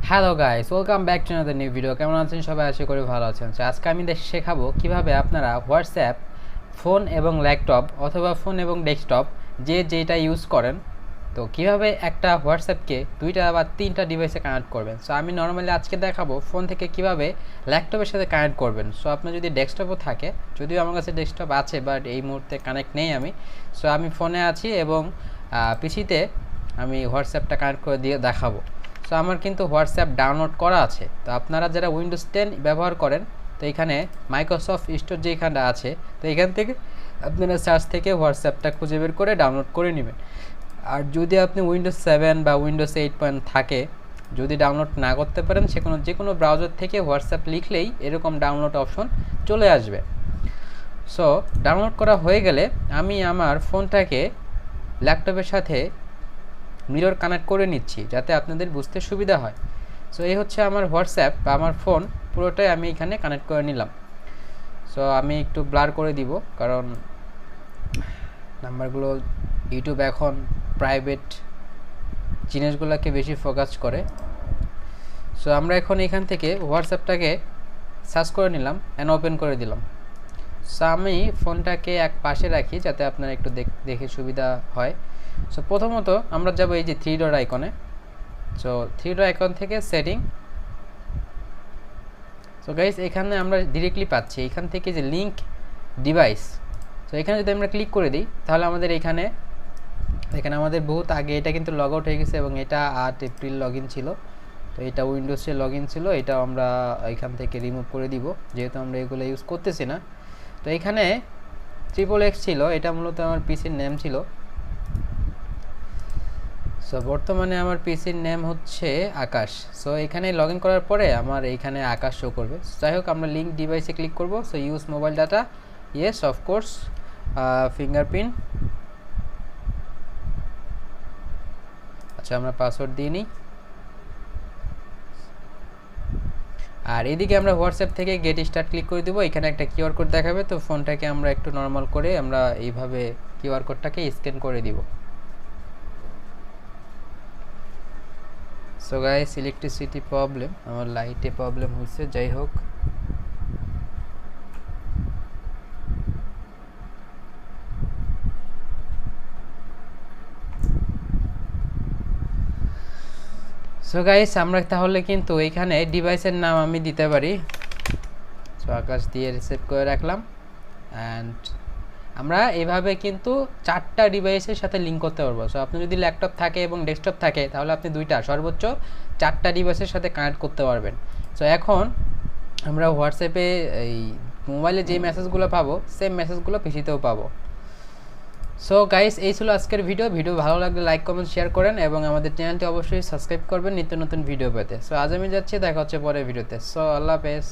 Hello guys, welcome back to another new video. কেমন আছেন সবাই? আশা করি ভালো আছেন। আজকে আমি শেখাবো কিভাবে আপনারা হোয়াটসঅ্যাপ ফোন এবং ল্যাপটপ অথবা ফোন এবং ডেস্কটপ যে যেটা ইউজ করেন, তো কিভাবে একটা হোয়াটসঅ্যাপকে দুইটা বা তিনটা ডিভাইসে কানেক্ট করবেন। সো আমি নর্মালি আজকে দেখাবো ফোন থেকে কিভাবে ল্যাপটপের সাথে কানেক্ট করবেন। সো আপনার যদি ডেস্কটপও থাকে, যদিও আমার কাছে ডেস্কটপ আছে বাট এই মুহূর্তে কানেক্ট নেই আমি। সো আমি ফোনে আছি এবং পিসিতে আমি হোয়াটসঅ্যাপটা কানেক্ট করে দিয়ে দেখাবো। সো আমার কিন্তু হোয়াটসঅ্যাপ ডাউনলোড করা আছে। তো আপনারা যারা উইন্ডোজ 10 ব্যবহার করেন, তো এখানে মাইক্রোসফট স্টোর যেখানটা আছে, তো এখান থেকে আপনারা সার্চ থেকে হোয়াটসঅ্যাপটা খুঁজে বের করে ডাউনলোড করে নেবেন। আর যদি আপনি উইন্ডোজ 7 বা উইন্ডোজ 8 থাকে, যদি ডাউনলোড না করতে পারেন, যে কোনো ব্রাউজার থেকে হোয়াটসঅ্যাপ লিখলেই এরকম ডাউনলোড অপশন চলে আসবে। সো ডাউনলোড করা হয়ে গেলে আমি আমার ফোনটাকে ল্যাপটপের সাথে মিরর কানেক্ট করে নিচ্ছি যাতে আপনাদের বুঝতে সুবিধা হয়। সো এই হচ্ছে আমার হোয়াটসঅ্যাপ বা আমার ফোন, পুরোটাই আমি এখানে কানেক্ট করে নিলাম। সো আমি একটু ব্লার করে দিব কারণ নাম্বারগুলো ইউটিউব এখন প্রাইভেট জিনিসগুলোকে বেশি ফোকাস করে। সো আমরা এখন এখান থেকে হোয়াটসঅ্যাপটাকে সার্চ করে নিলাম অ্যান্ড ওপেন করে দিলাম। সো আমি ফোনটাকে এক পাশে রাখি যাতে আপনারা একটু দেখে সুবিধা হয়। সো প্রথমত আমরা যাব এই যে 3 ডট আইকনে। সো 3 ডট আইকন থেকে সেটিং। সো গাইস, এখানে আমরা ডিরেক্টলি পাচ্ছি এখান থেকে যে লিঙ্ক ডিভাইস। সো এখানে যদি আমরা ক্লিক করে দিই তাহলে আমাদের এখানে আমাদের বহুত আগে এটা কিন্তু লগ আউট হয়ে গেছে এবং এটা 8 এপ্রিল লগ ইন ছিল। তো এটা উইন্ডোজে লগ ইন ছিল, এটাও আমরা এখান থেকে রিমুভ করে দিব যেহেতু আমরা এগুলো ইউজ করতেছি না। তো এখানে XXX ছিল, এটা মূলত আমার পিসির নেম ছিল। সো বর্তমানে আমার পিসির নেম হচ্ছে আকাশ। সো এখানে লগ ইন করার পরে আমার এইখানে আকাশ শো করবে। যাই হোক, আমরা লিঙ্ক ডিভাইসে ক্লিক করব। So use mobile data, yes of course, fingerprint. আচ্ছা, আমরা পাসওয়ার্ড দিয়ে নিই। আর এদিকে আমরা হোয়াটসঅ্যাপ থেকে গেট স্টার্ট ক্লিক করে দেবো। এখানে একটা কিউআর কোড দেখাবে, তো ফোনটাকে আমরা একটু নর্মাল করে আমরা এইভাবে কিউআর কোডটাকে স্ক্যান করে দিব। সো গাইস, ইলেকট্রিসিটি প্রবলেম, আমার লাইটে প্রবলেম হচ্ছে। যাই হোক, সো গাইস আমরা তাহলে কিন্তু এখানে ডিভাইসের নাম আমি দিতে পারি। সো আকাশ দিয়ে রিসেট করে রাখলাম। অ্যান্ড আমরা এভাবে কিন্তু 4টা ডিভাইসের সাথে লিঙ্ক করতে পারবো। সো আপনি যদি ল্যাপটপ থাকে এবং ডেস্কটপ থাকে তাহলে আপনি সর্বোচ্চ 4টা ডিভাইসের সাথে কানেক্ট করতে পারবেন। সো এখন আমরা হোয়াটসঅ্যাপে এই মোবাইলে যে মেসেজগুলো পাবো সেম মেসেজগুলো পিসিতেও পাবো। সো গাইস, এই ছিল আজকের ভিডিও ভালো লাগলে লাইক কমেন্ট শেয়ার করেন এবং আমাদের চ্যানেলটি অবশ্যই সাবস্ক্রাইব করবেন নিত্য নতুন ভিডিও পেতে। সো আজ আমি যাচ্ছি, দেখা হচ্ছে পরের ভিডিওতে। সো আল্লাহ হাফেজ।